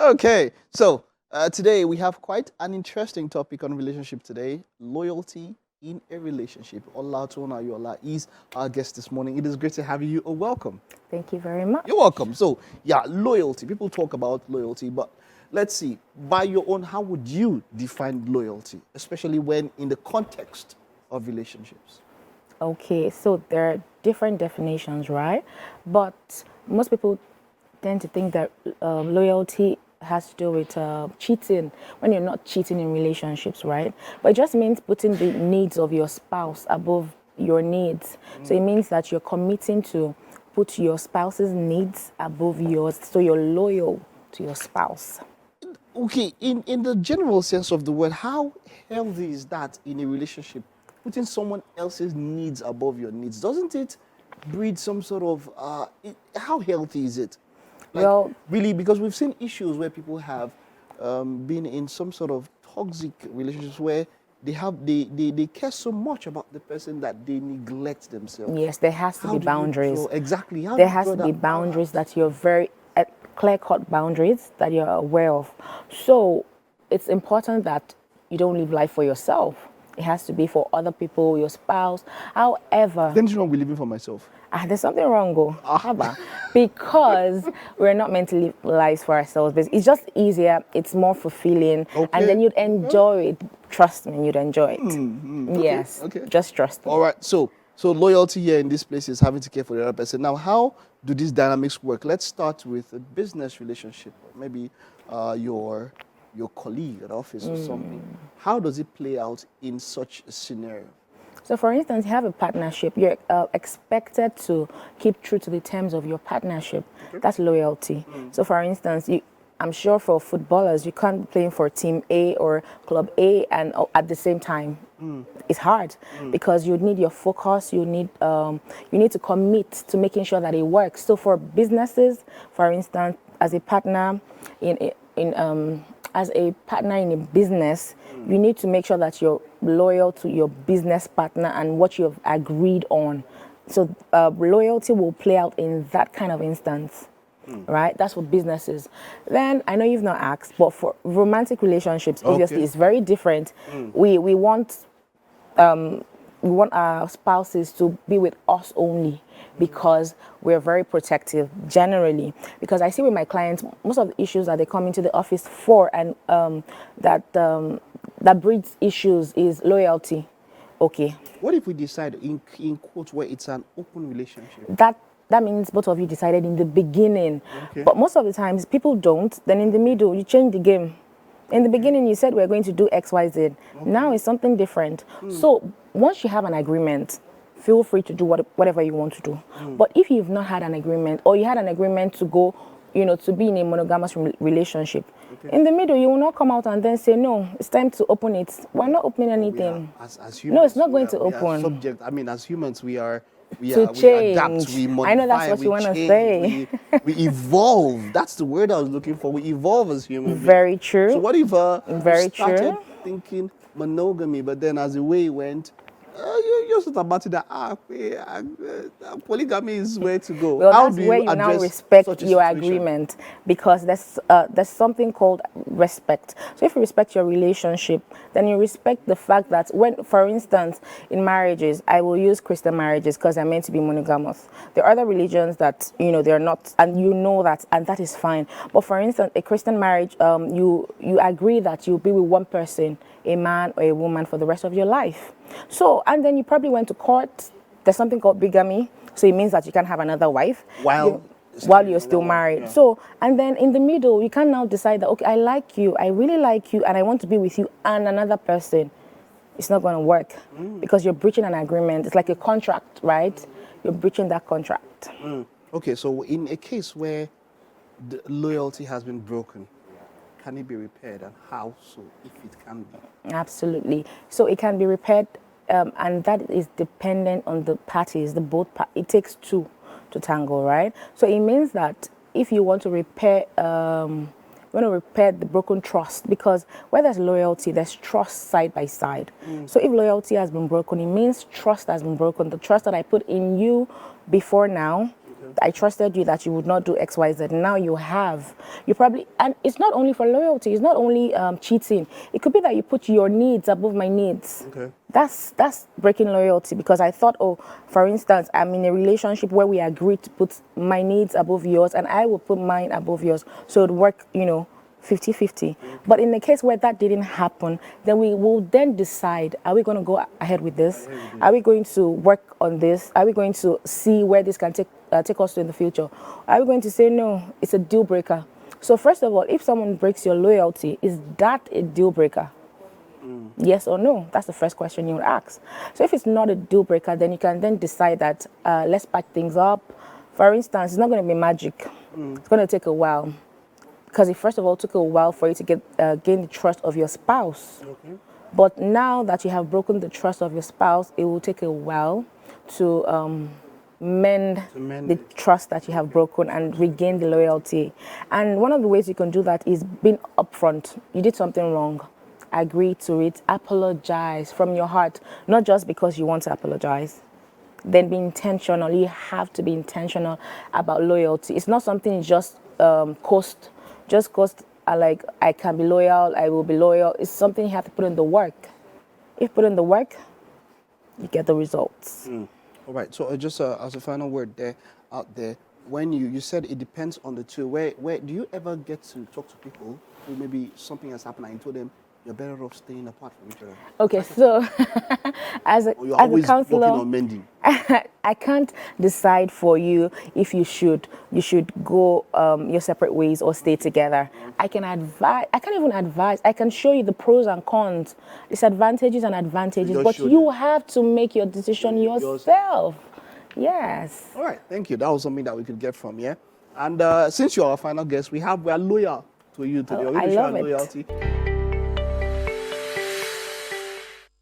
Okay, so today we have quite an interesting topic on relationship today, loyalty in a relationship. Olatona Yola is our guest this morning. It is great to have you. Welcome. Thank you very much. You're welcome. So, yeah, loyalty. People talk about loyalty, but let's see, by your own, how would you define loyalty, especially when in the context of relationships? Okay, so there are different definitions, right? But most people tend to think that loyalty has to do with cheating when you're not cheating in relationships, right? But it just means putting the needs of your spouse above your needs. So it means that you're committing to put your spouse's needs above yours, so you're loyal to your spouse. Okay, in the general sense of the word, how healthy is that in a relationship? Putting someone else's needs above your needs, doesn't it breed some sort of, how healthy is it? Like, Well, really, because we've seen issues where people have been in some sort of toxic relationships where they care so much about the person that they neglect themselves. yes, there has to How be do you boundaries. draw, exactly, how do There you has draw to be that balance? boundaries that you're very clear-cut boundaries that you're aware of. So it's important that you don't live life for yourself. It has to be for other people, your spouse. However, Then it's wrong with living for myself. there's something wrong, go. Haba. Because we're not meant to live lives for ourselves. But it's just easier. It's more fulfilling, and then Okay. you'd enjoy it. Trust me, you'd enjoy it. Yes, Okay. just trust me. All right. So loyalty here in this place is having to care for the other person. Now, how do these dynamics work? Let's start with a business relationship, or maybe your colleague at office or something. How does it play out in such a scenario? So, for instance, you have a partnership. You're expected to keep true to the terms of your partnership. That's loyalty. So, for instance, I'm sure for footballers, you can't be playing for Team A or Club A and at the same time. It's hard because you need your focus. You need to commit to making sure that it works. So, for businesses, for instance, as a partner in as a partner in a business, you need to make sure that you're loyal to your business partner and what you've agreed on. So loyalty will play out in that kind of instance, right? That's for businesses. Then I know you've not asked, but for romantic relationships, obviously Okay. it's very different. We want our spouses to be with us only because we're very protective generally. Because I see with my clients, most of the issues that they come into the office for and that breeds issues is loyalty. Okay, What if we decide, in quotes, where it's an open relationship? that means both of you decided in the beginning. Okay. But most of the times people don't. Then in the middle, you change the game. In the beginning, you said we're going to do X, Y, Z. Now it's something different. So once you have an agreement, feel free to do whatever you want to do. But if you've not had an agreement, or you had an agreement to go, to be in a monogamous relationship, in the middle, you will not come out and then say, no, it's time to open it. We're not opening anything. As humans, No, it's not going to we are open. subject. I mean, as humans, we To adapt, change. we modify, I know that's what we you want to change, say. we evolve. That's the word I was looking for. We evolve as human beings. Very true. So what if you Very started true. thinking monogamy, but then as the way it went, you're sort of about that polygamy is where to go. Well, How that's do where you you now address respect such a your situation? agreement, because there's something called respect. So if you respect your relationship, then you respect the fact that when, for instance, in marriages, I will use Christian marriages because they're meant to be monogamous. There are other religions that they're not, and you know that, and that is fine. But for instance, a Christian marriage, you agree that you'll be with one person, a man or a woman, for the rest of your life. So, and then you probably went to court. There's something called bigamy. So it means that you can't have another wife While while you're still married. yeah. So, and then in the middle, you can now decide that, okay, I like you, I really like you, and I want to be with you and another person. It's not going to work because you're breaching an agreement. It's like a contract, right? You're breaching that contract. Okay, so in a case where the loyalty has been broken, can it be repaired, and how so, if it can be? Absolutely. So it can be repaired, and that is dependent on the parties, it takes two to tango, right? So it means that if you want to repair, the broken trust, because where there's loyalty, there's trust side by side. So if loyalty has been broken, it means trust has been broken. The trust that I put in you before now I trusted you that you would not do X, Y, Z. Now you have. You probably, and it's not only for loyalty. It's not only cheating. It could be that you put your needs above my needs. Okay. That's breaking loyalty, because I thought, oh, for instance, I'm in a relationship where we agreed to put my needs above yours, and I will put mine above yours. So it would work, 50-50. But in the case where that didn't happen, then we will then decide, are we going to go ahead with this? Are we going to work on this? Are we going to see where this can take us to in the future? Are we going to say, no, it's a deal breaker? So first of all, if someone breaks your loyalty, is that a deal breaker? Yes or no? That's the first question you would ask. So if it's not a deal breaker, then you can then decide that let's patch things up. For instance, it's not going to be magic. It's going to take a while. Because it first of all took a while for you to gain the trust of your spouse. Okay. But now that you have broken the trust of your spouse, it will take a while to mend the trust that you have broken and regain the loyalty. And one of the ways you can do that is being upfront. You did something wrong. Agree to it. Apologize from your heart, not just because you want to apologize. Then be intentional. You have to be intentional about loyalty. It's not something you just coast. Just because I can be loyal, I will be loyal. It's something you have to put in the work. If you put in the work, you get the results. All right. So just as a final word out there, when you said it depends on the two. Where do you ever get to talk to people who maybe something has happened and you told them you're better off staying apart from each other? Okay, so as a counselor, working on mending. I can't decide for you if you should go your separate ways or stay together. I can advise. I can't even advise. I can show you the pros and cons, disadvantages and advantages, but you have to make your decision yourself. Yes. All right. Thank you. That was something that we could get from here. And since you're our final guest, we are loyal to you today. I love it. Loyalty.